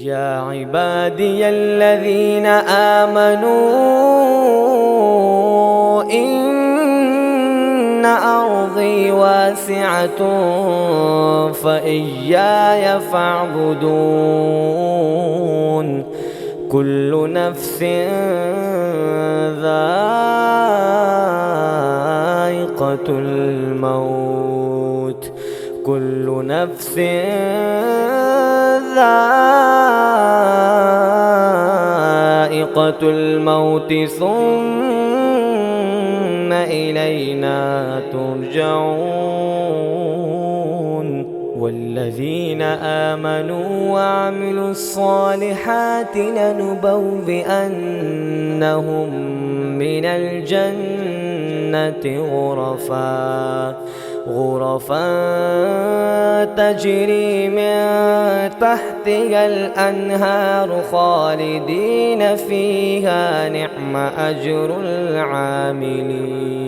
يا عبادي الذين آمنوا إن أرضي واسعة فإياي فاعبدون. كل نفس ذائقة الموت، كل نفس ذائقة الموت ثم إلينا ترجعون. والذين آمنوا وعملوا الصالحات لنبوئنهم من الجنة غرفا تجري من تحتها الأنهار خالدين فيها، نعم أجر العاملين.